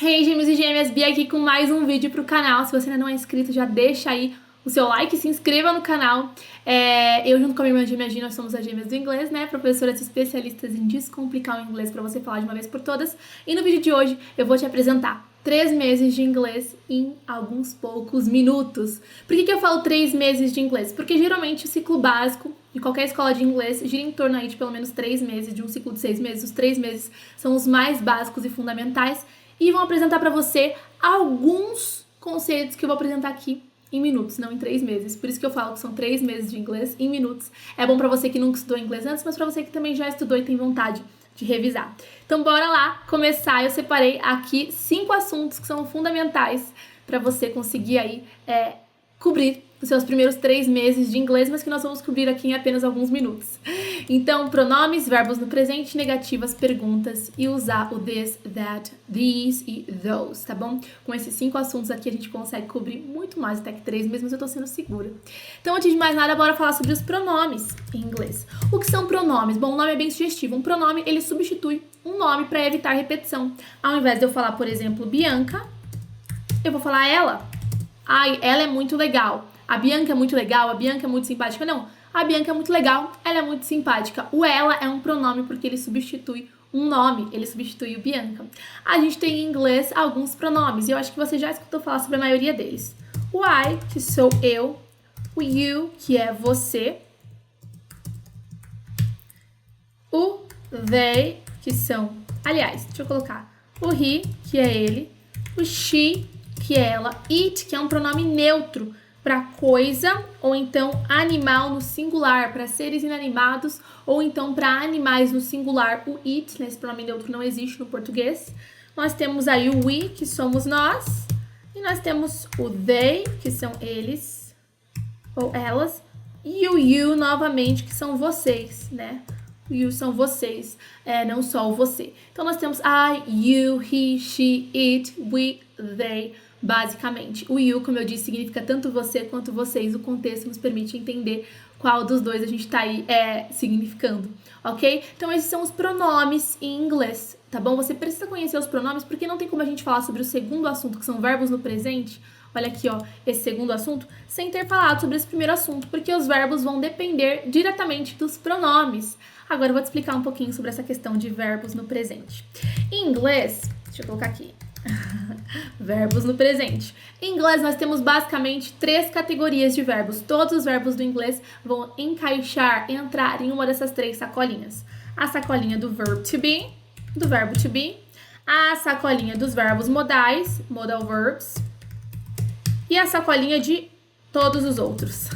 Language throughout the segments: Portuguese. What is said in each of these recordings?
Hey, gêmeos e gêmeas, Bia aqui com mais um vídeo pro canal. Se você ainda não é inscrito, já deixa aí o seu like, se inscreva no canal. Eu junto com a minha irmã gêmea Gi, nós somos as gêmeas do inglês, né? Professoras especialistas em descomplicar o inglês pra você falar de uma vez por todas. E no vídeo de hoje eu vou te apresentar 3 meses de inglês em alguns poucos minutos. Por que eu falo 3 meses de inglês? Porque geralmente o ciclo básico de qualquer escola de inglês gira em torno aí de pelo menos 3 meses, de um ciclo de 6 meses. Os 3 meses são os mais básicos e fundamentais. E vou apresentar para você alguns conceitos que eu vou apresentar aqui em minutos, não em 3 meses. Por isso que eu falo que são 3 meses de inglês em minutos. É bom para você que nunca estudou inglês antes, mas para você que também já estudou e tem vontade de revisar. Então bora lá começar. Eu separei aqui 5 assuntos que são fundamentais para você conseguir aí cobrir os seus primeiros 3 meses de inglês, mas que nós vamos cobrir aqui em apenas alguns minutos. Então, pronomes, verbos no presente, negativas, perguntas e usar o this, that, these e those, tá bom? Com esses 5 assuntos aqui a gente consegue cobrir muito mais até que 3 meses, mas eu tô sendo segura. Então, antes de mais nada, bora falar sobre os pronomes em inglês. O que são pronomes? Bom, o nome é bem sugestivo. Um pronome, ele substitui um nome para evitar repetição. Ao invés de eu falar, por exemplo, Bianca, eu vou falar ela. Ai, ela é muito legal. A Bianca é muito legal, a Bianca é muito simpática. Não, a Bianca é muito legal, ela é muito simpática. O ela é um pronome porque ele substitui um nome, ele substitui o Bianca. A gente tem em inglês alguns pronomes e eu acho que você já escutou falar sobre a maioria deles. O I, que sou eu. O you, que é você. O they, que são... Aliás, deixa eu colocar. O he, que é ele. O she, que é ela. It, que é um pronome neutro para coisa, ou então animal no singular, para seres inanimados, ou então para animais no singular. O it, né, esse pronome neutro não existe no português. Nós temos aí o we, que somos nós, e nós temos o they, que são eles, ou elas, e o you, novamente, que são vocês, né? O you são vocês, não só o você. Então, nós temos I, you, he, she, it, we, they. Basicamente, o you, como eu disse, significa tanto você quanto vocês. O contexto nos permite entender qual dos dois a gente tá aí significando, ok? Então, esses são os pronomes em inglês, tá bom? Você precisa conhecer os pronomes porque não tem como a gente falar sobre o segundo assunto, que são verbos no presente. Olha aqui, ó, esse segundo assunto, sem ter falado sobre esse primeiro assunto, porque os verbos vão depender diretamente dos pronomes. Agora eu vou te explicar um pouquinho sobre essa questão de verbos no presente. Em inglês, deixa eu colocar aqui. Verbos no presente. Em inglês, nós temos basicamente 3 categorias de verbos. Todos os verbos do inglês vão entrar em uma dessas 3 sacolinhas. A sacolinha do verb to be, do verbo to be. A sacolinha dos verbos modais, modal verbs. E a sacolinha de todos os outros.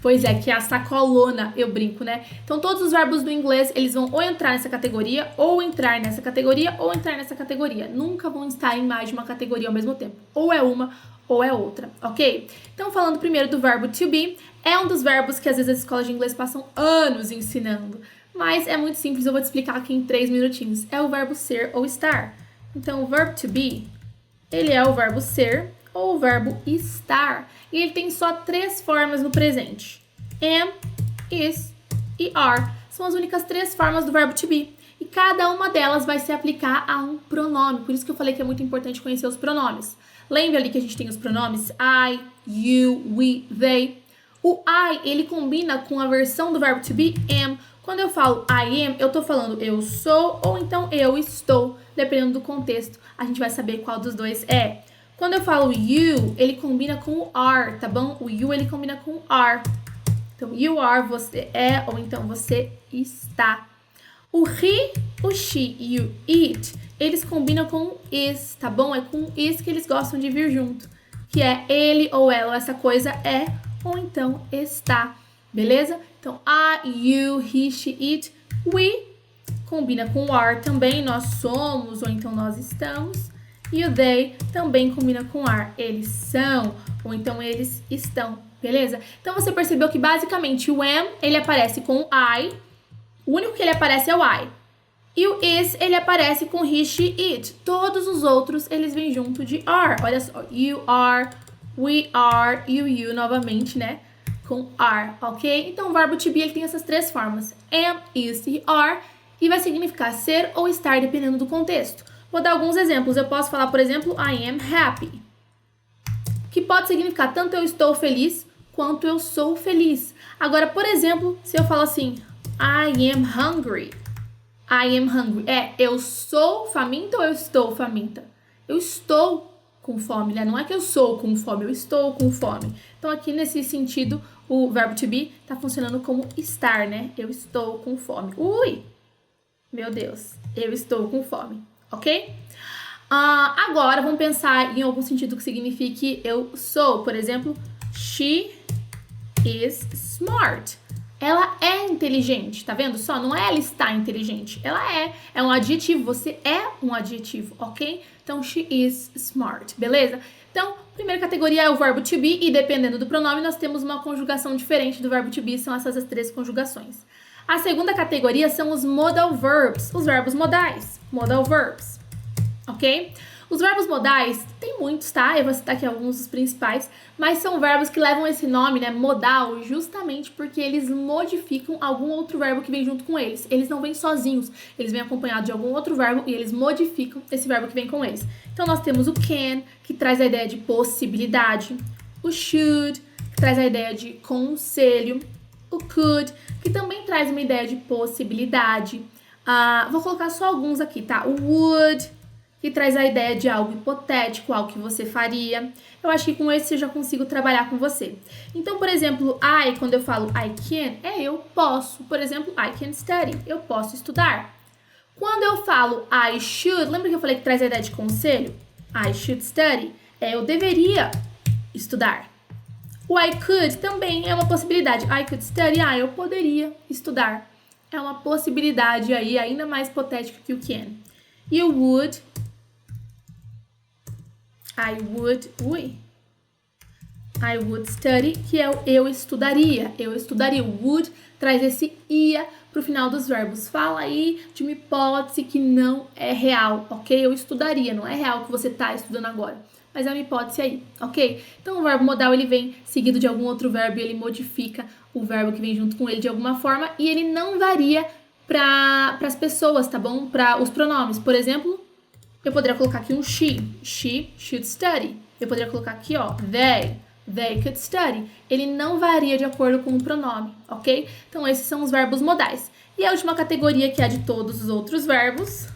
Pois é, que é a sacolona, eu brinco, né? Então, todos os verbos do inglês, eles vão ou entrar nessa categoria, ou entrar nessa categoria, ou entrar nessa categoria. Nunca vão estar em mais de uma categoria ao mesmo tempo. Ou é uma, ou é outra, ok? Então, falando primeiro do verbo to be, é um dos verbos que às vezes as escolas de inglês passam anos ensinando. Mas é muito simples, eu vou te explicar aqui em 3 minutinhos. É o verbo ser ou estar. Então, o verbo to be, ele é o verbo ser ou o verbo estar. E ele tem só 3 formas no presente. Am, is e are. São as únicas 3 formas do verbo to be. E cada uma delas vai se aplicar a um pronome. Por isso que eu falei que é muito importante conhecer os pronomes. Lembra ali que a gente tem os pronomes I, you, we, they. O I, ele combina com a versão do verbo to be, am. Quando eu falo I am, eu tô falando eu sou ou então eu estou. Dependendo do contexto, a gente vai saber qual dos dois é. Quando eu falo you, ele combina com o are, tá bom? O you, ele combina com o are. Então, you are, você é, ou então você está. O he, o she e o it, eles combinam com o is, tá bom? É com o is que eles gostam de vir junto. Que é ele ou ela, essa coisa é, ou então está. Beleza? Então, I, you, he, she, it, we, combina com o are também, nós somos, ou então nós estamos. E o they também combina com are. Eles são, ou então eles estão, beleza? Então, você percebeu que, basicamente, o am, ele aparece com o I. O único que ele aparece é o I. E o is, ele aparece com he, she, it. Todos os outros, eles vêm junto de are. Olha só, you are, we are, e o you, novamente, né? Com are, ok? Então, o verbo to be, ele tem essas 3 formas. Am, is e are. E vai significar ser ou estar, dependendo do contexto. Vou dar alguns exemplos. Eu posso falar, por exemplo, I am happy, que pode significar tanto eu estou feliz quanto eu sou feliz. Agora, por exemplo, se eu falo assim, I am hungry. I am hungry. Eu sou faminta ou eu estou faminta? Eu estou com fome, né? Não é que eu sou com fome, eu estou com fome. Então, aqui nesse sentido, o verbo to be tá funcionando como estar, né? Eu estou com fome. Ui! Meu Deus, eu estou com fome, ok? Agora, vamos pensar em algum sentido que signifique eu sou. Por exemplo, she is smart. Ela é inteligente, tá vendo só? Não é ela está inteligente, ela é. É um adjetivo, você é um adjetivo, ok? Então, she is smart, beleza? Então, primeira categoria é o verbo to be e dependendo do pronome, nós temos uma conjugação diferente do verbo to be, são essas as 3 conjugações. A segunda categoria são os modal verbs, os verbos modais, modal verbs, ok? Os verbos modais, tem muitos, tá? Eu vou citar aqui alguns dos principais, mas são verbos que levam esse nome, né, modal, justamente porque eles modificam algum outro verbo que vem junto com eles. Eles não vêm sozinhos, eles vêm acompanhados de algum outro verbo e eles modificam esse verbo que vem com eles. Então, nós temos o can, que traz a ideia de possibilidade, o should, que traz a ideia de conselho, o could, que também traz uma ideia de possibilidade. Vou colocar só alguns aqui, tá? O would, que traz a ideia de algo hipotético, algo que você faria. Eu acho que com esse eu já consigo trabalhar com você. Então, por exemplo, quando eu falo I can, eu posso. Por exemplo, I can study, eu posso estudar. Quando eu falo I should, lembra que eu falei que traz a ideia de conselho? I should study, eu deveria estudar. O I could também é uma possibilidade. I could study, eu poderia estudar. É uma possibilidade aí, ainda mais hipotética que o can. E o would, I would study, que é o eu estudaria. Eu estudaria. O would traz esse ia pro final dos verbos. Fala aí de uma hipótese que não é real, ok? Eu estudaria, não é real que você tá estudando agora, mas é uma hipótese aí, ok? Então o verbo modal ele vem seguido de algum outro verbo e ele modifica o verbo que vem junto com ele de alguma forma e ele não varia para as pessoas, tá bom? Para os pronomes. Por exemplo, eu poderia colocar aqui um she should study. Eu poderia colocar aqui, ó, they could study. Ele não varia de acordo com o pronome, ok? Então, esses são os verbos modais. E a última categoria, que é a de todos os outros verbos.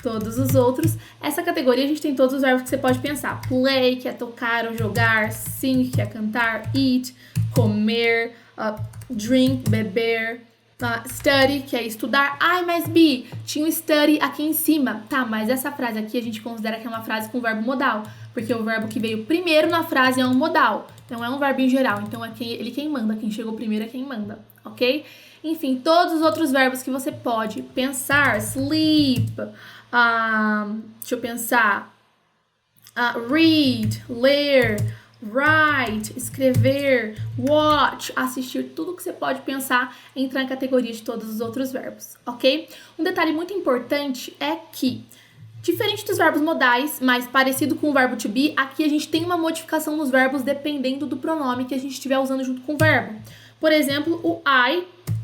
Todos os outros. Essa categoria a gente tem todos os verbos que você pode pensar. Play, que é tocar ou jogar. Sing, que é cantar. Eat, comer. Drink, beber. Study, que é estudar. Mas B, tinha o study aqui em cima. Tá, mas essa frase aqui a gente considera que é uma frase com verbo modal, porque o verbo que veio primeiro na frase é um modal. Então, é um verbo em geral. Então, é ele quem manda. Quem chegou primeiro é quem manda, ok? Enfim, todos os outros verbos que você pode pensar. Sleep. Deixa eu pensar. Read, ler, write, escrever, watch, assistir, tudo que você pode pensar entra na categoria de todos os outros verbos, ok? Um detalhe muito importante é que, diferente dos verbos modais, mas parecido com o verbo to be, aqui a gente tem uma modificação nos verbos dependendo do pronome que a gente estiver usando junto com o verbo. Por exemplo, o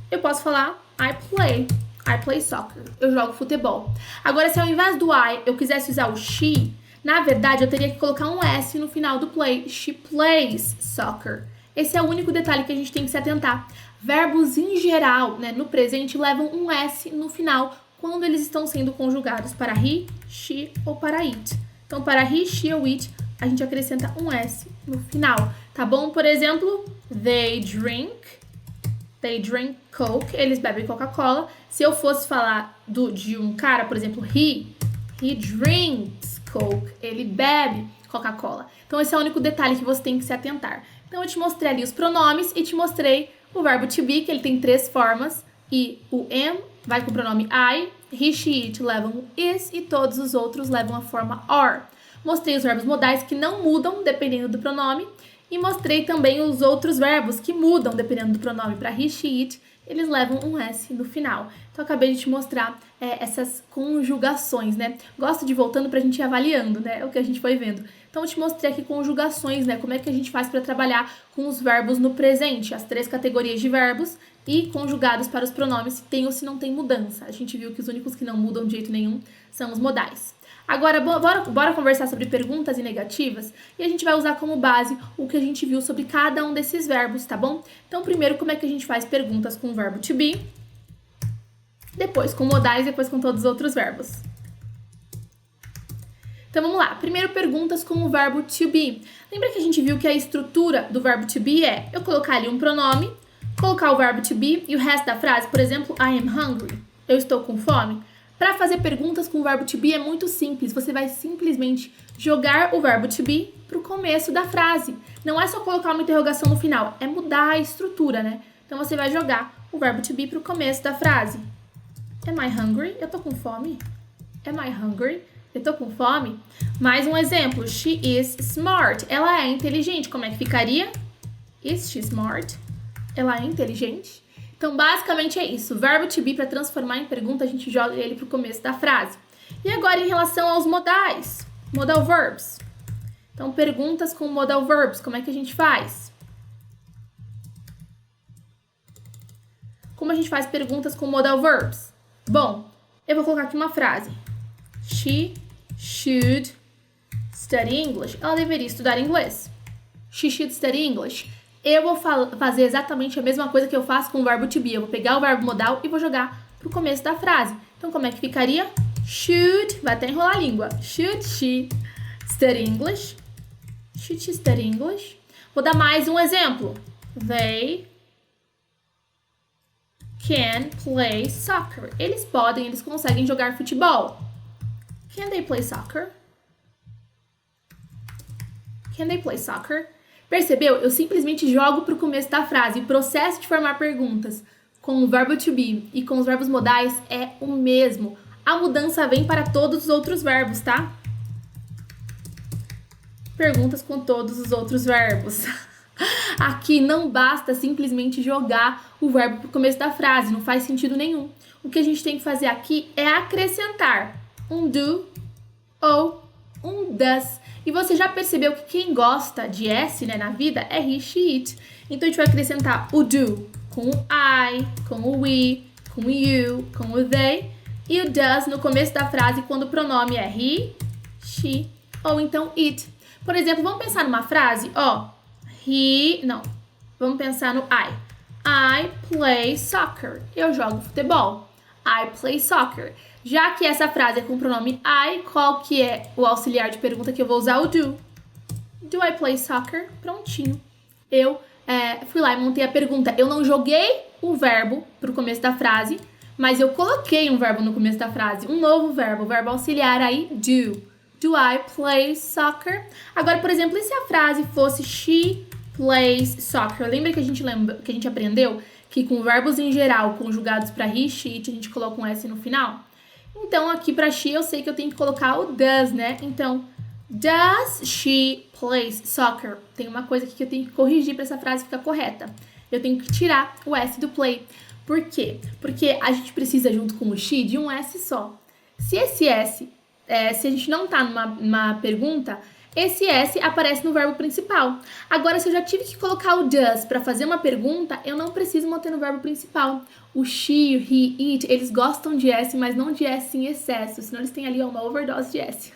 eu posso falar I play soccer, eu jogo futebol. Agora, se ao invés do eu quisesse usar o she, na verdade, eu teria que colocar um S no final do play. She plays soccer. Esse é o único detalhe que a gente tem que se atentar. Verbos em geral, né, no presente, levam um S no final quando eles estão sendo conjugados para he, she ou para it. Então, para he, she ou it, a gente acrescenta um S no final, tá bom? Por exemplo, they drink Coke, eles bebem Coca-Cola. Se eu fosse falar de um cara, por exemplo, he drinks Coke, ele bebe Coca-Cola. Então, esse é o único detalhe que você tem que se atentar. Então, eu te mostrei ali os pronomes e te mostrei o verbo to be, que ele tem 3 formas. E o am vai com o pronome I, he, she, it levam o is e todos os outros levam a forma are. Mostrei os verbos modais que não mudam dependendo do pronome. E mostrei também os outros verbos que mudam dependendo do pronome. Para he, she, it, eles levam um S no final. Então, eu acabei de te mostrar essas conjugações, né? Gosto de ir voltando pra gente ir avaliando, né? O que a gente foi vendo. Então, eu te mostrei aqui conjugações, né? Como é que a gente faz para trabalhar com os verbos no presente, as 3 categorias de verbos e conjugados para os pronomes, se tem ou se não tem mudança. A gente viu que os únicos que não mudam de jeito nenhum são os modais. Agora, bora conversar sobre perguntas e negativas e a gente vai usar como base o que a gente viu sobre cada um desses verbos, tá bom? Então, primeiro, como é que a gente faz perguntas com o verbo to be, depois com modais, depois com todos os outros verbos. Então, vamos lá. Primeiro, perguntas com o verbo to be. Lembra que a gente viu que a estrutura do verbo to be é eu colocar ali um pronome, colocar o verbo to be e o resto da frase, por exemplo, I am hungry, eu estou com fome. Para fazer perguntas com o verbo to be é muito simples. Você vai simplesmente jogar o verbo to be para o começo da frase. Não é só colocar uma interrogação no final, é mudar a estrutura, né? Então, você vai jogar o verbo to be para o começo da frase. Am I hungry? Eu tô com fome. Am I hungry? Eu tô com fome. Mais um exemplo. She is smart. Ela é inteligente. Como é que ficaria? Is she smart? Ela é inteligente? Então, basicamente é isso. O verbo to be, para transformar em pergunta, a gente joga ele pro começo da frase. E agora, em relação aos modais. Modal verbs. Então, perguntas com modal verbs. Como é que a gente faz? Como a gente faz perguntas com modal verbs? Bom, eu vou colocar aqui uma frase. She should study English. Ela deveria estudar inglês. She should study English. Eu vou fazer exatamente a mesma coisa que eu faço com o verbo to be. Eu vou pegar o verbo modal e vou jogar pro começo da frase. Então, como é que ficaria? Should, vai até enrolar a língua. Should she study English? Should she study English? Vou dar mais um exemplo. They can play soccer. Eles conseguem jogar futebol. Can they play soccer? Can they play soccer? Percebeu? Eu simplesmente jogo para o começo da frase. O processo de formar perguntas com o verbo to be e com os verbos modais é o mesmo. A mudança vem para todos os outros verbos, tá? Perguntas com todos os outros verbos. Aqui não basta simplesmente jogar o verbo para o começo da frase. Não faz sentido nenhum. O que a gente tem que fazer aqui é acrescentar um do ou um does. E você já percebeu que quem gosta de S, né, na vida é he, she, it. Então, a gente vai acrescentar o do com o I, com o we, com o you, com o they. E o does no começo da frase quando o pronome é he, she ou então it. Por exemplo, vamos pensar numa frase, vamos pensar no I. I play soccer. Eu jogo futebol. I play soccer. Já que essa frase é com o pronome I, qual que é o auxiliar de pergunta que eu vou usar? O do. Do I play soccer? Prontinho. Eu fui lá e montei a pergunta. Eu não joguei o verbo pro começo da frase, mas eu coloquei um verbo no começo da frase. Um novo verbo, o verbo auxiliar aí, do. Do I play soccer? Agora, por exemplo, e se a frase fosse she plays soccer? Lembra que a gente aprendeu que com verbos em geral conjugados para he, she, it, a gente coloca um S no final? Então, aqui para she, eu sei que eu tenho que colocar o does, né? Então, does she plays soccer? Tem uma coisa aqui que eu tenho que corrigir para essa frase ficar correta. Eu tenho que tirar o S do play. Por quê? Porque a gente precisa, junto com o she, de um S só. Se esse S, se a gente não tá numa pergunta, esse S aparece no verbo principal. Agora, se eu já tive que colocar o does para fazer uma pergunta, eu não preciso manter no verbo principal. O she, o he, it, eles gostam de S, mas não de S em excesso, senão eles têm ali uma overdose de S.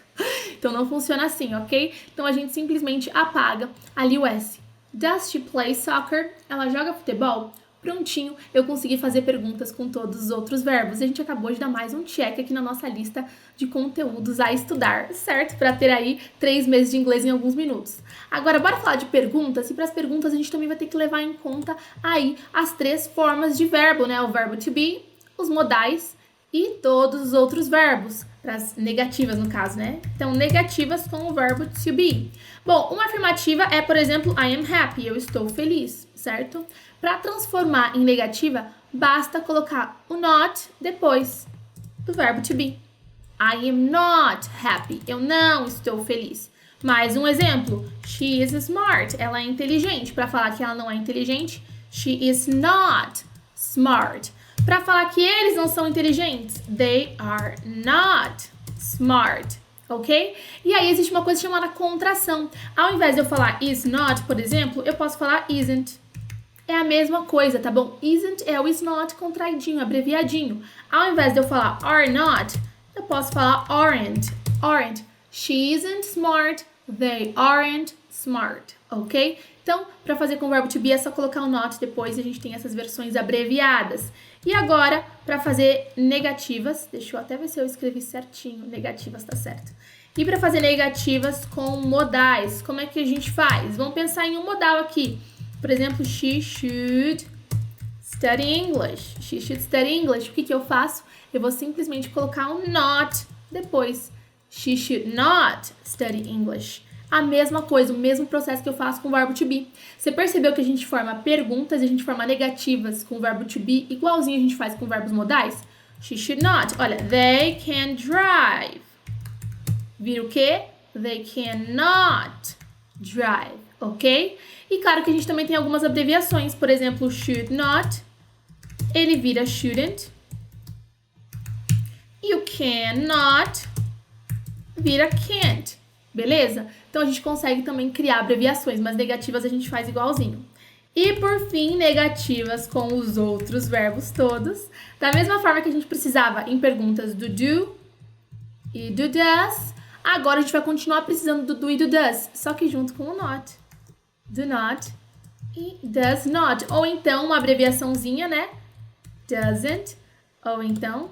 Então, não funciona assim, ok? Então, a gente simplesmente apaga ali o S. Does she play soccer? Ela joga futebol? Prontinho, eu consegui fazer perguntas com todos os outros verbos. E a gente acabou de dar mais um check aqui na nossa lista de conteúdos a estudar, certo? Para ter aí 3 meses de inglês em alguns minutos. Agora, bora falar de perguntas. E para as perguntas, a gente também vai ter que levar em conta aí as 3 formas de verbo, né? O verbo to be, os modais e todos os outros verbos. Para as negativas, no caso, né? Então, negativas com o verbo to be. Bom, uma afirmativa é, por exemplo, I am happy, eu estou feliz, certo? Para transformar em negativa, basta colocar o not depois do verbo to be. I am not happy, eu não estou feliz. Mais um exemplo, she is smart, ela é inteligente. Para falar que ela não é inteligente, she is not smart. Para falar que eles não são inteligentes, they are not smart, ok? E aí existe uma coisa chamada contração. Ao invés de eu falar is not, por exemplo, eu posso falar isn't. É a mesma coisa, tá bom? Isn't é o is not contraidinho, abreviadinho. Ao invés de eu falar are not, eu posso falar aren't. Aren't. She isn't smart, they aren't smart, ok? Então, para fazer com o verbo to be é só colocar o not depois e a gente tem essas versões abreviadas. E agora, para fazer negativas, deixa eu até ver se eu escrevi certinho, negativas tá certo. E para fazer negativas com modais, como é que a gente faz? Vamos pensar em um modal aqui. Por exemplo, she should study English. She should study English. O que eu faço? Eu vou simplesmente colocar um not depois. She should not study English. A mesma coisa, o mesmo processo que eu faço com o verbo to be. Você percebeu que a gente forma perguntas e a gente forma negativas com o verbo to be, igualzinho a gente faz com verbos modais? She should not. Olha, they can drive. Vira o quê? They cannot drive, ok? E claro que a gente também tem algumas abreviações. Por exemplo, should not, ele vira shouldn't. E o cannot vira can't. Beleza? Então, a gente consegue também criar abreviações, mas negativas a gente faz igualzinho. E, por fim, negativas com os outros verbos todos. Da mesma forma que a gente precisava em perguntas do do e do does, agora a gente vai continuar precisando do do e do does, só que junto com o not. Do not e does not. Ou então, uma abreviaçãozinha, né? Doesn't. Ou então,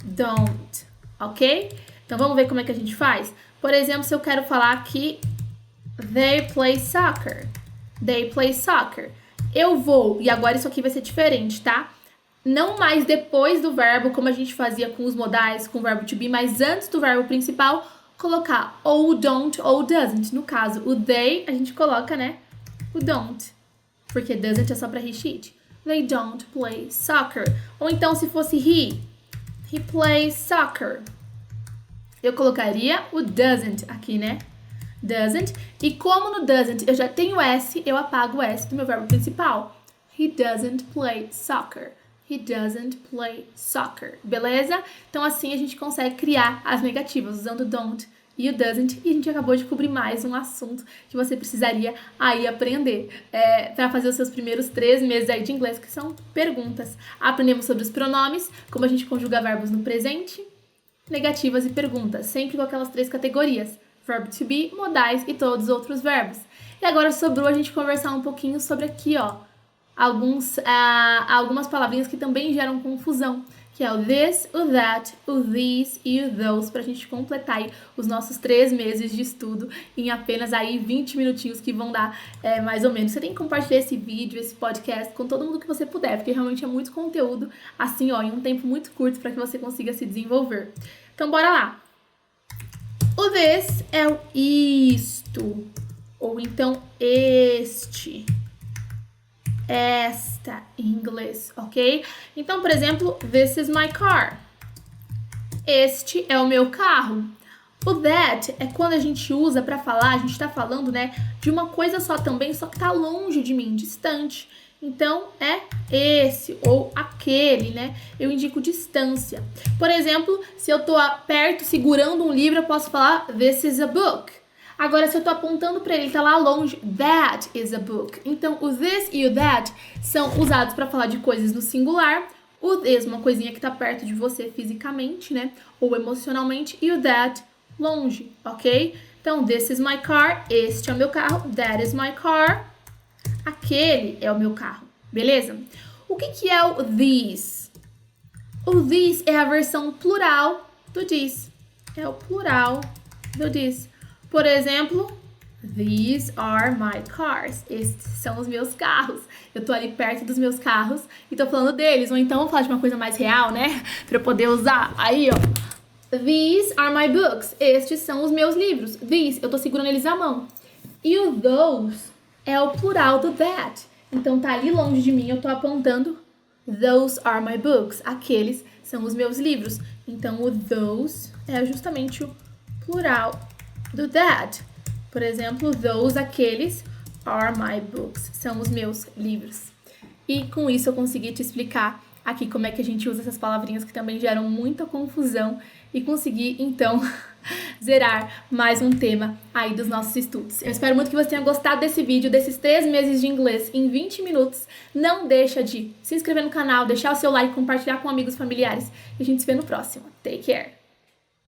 don't. Ok? Então, vamos ver como é que a gente faz? Por exemplo, se eu quero falar que they play soccer. They play soccer. Eu vou, e agora isso aqui vai ser diferente, tá? Não mais depois do verbo, como a gente fazia com os modais, com o verbo to be, mas antes do verbo principal, colocar ou don't ou doesn't. No caso, o they, a gente coloca, né? O don't. Porque doesn't é só pra he, she. They don't play soccer. Ou então, se fosse he plays soccer. Eu colocaria o doesn't aqui, né? Doesn't. E como no doesn't eu já tenho S, eu apago o S do meu verbo principal. He doesn't play soccer. He doesn't play soccer. Beleza? Então, assim a gente consegue criar as negativas usando o don't e o doesn't. E a gente acabou de cobrir mais um assunto que você precisaria aí aprender para fazer os seus primeiros 3 meses aí de inglês, que são perguntas. Aprendemos sobre os pronomes, como a gente conjuga verbos no presente, negativas e perguntas, sempre com aquelas 3 categorias: verbo to be, modais e todos os outros verbos. E agora sobrou a gente conversar um pouquinho sobre aqui, ó, algumas palavrinhas que também geram confusão, que é o this, o that, o these e o those, pra gente completar aí os nossos 3 meses de estudo em apenas aí 20 minutinhos que vão dar mais ou menos. Você tem que compartilhar esse vídeo, esse podcast com todo mundo que você puder, porque realmente é muito conteúdo, assim, ó, em um tempo muito curto para que você consiga se desenvolver. Então, bora lá! O this é o isto, ou então este, esta em inglês, ok? Então, por exemplo, this is my car. Este é o meu carro. O that é quando a gente usa para falar, a gente tá falando, né, de uma coisa só também, só que tá longe de mim, distante. Então, é esse ou aquele, né? Eu indico distância. Por exemplo, se eu tô perto segurando um livro, eu posso falar this is a book. Agora, se eu tô apontando para ele, tá lá longe, that is a book. Então, o this e o that são usados para falar de coisas no singular. O this, uma coisinha que tá perto de você fisicamente, né? Ou emocionalmente. E o that, longe, ok? Então, this is my car. Este é o meu carro. That is my car. Aquele é o meu carro, beleza? O que é o these? O these é a versão plural do this. É o plural do this. Por exemplo, these are my cars. Estes são os meus carros. Eu tô ali perto dos meus carros e tô falando deles. Ou então, vou falar de uma coisa mais real, né? Pra eu poder usar. Aí, ó. These are my books. Estes são os meus livros. These, eu tô segurando eles à mão. E o those é o plural do that. Então, tá ali longe de mim, eu tô apontando those are my books. Aqueles são os meus livros. Então, o those é justamente o plural do that. Por exemplo, those, aqueles, are my books. São os meus livros. E com isso eu consegui te explicar aqui como é que a gente usa essas palavrinhas que também geram muita confusão e consegui, então, zerar mais um tema aí dos nossos estudos. Eu espero muito que você tenha gostado desse vídeo, desses 3 meses de inglês em 20 minutos. Não deixa de se inscrever no canal, deixar o seu like, compartilhar com amigos, familiares. E a gente se vê no próximo. Take care!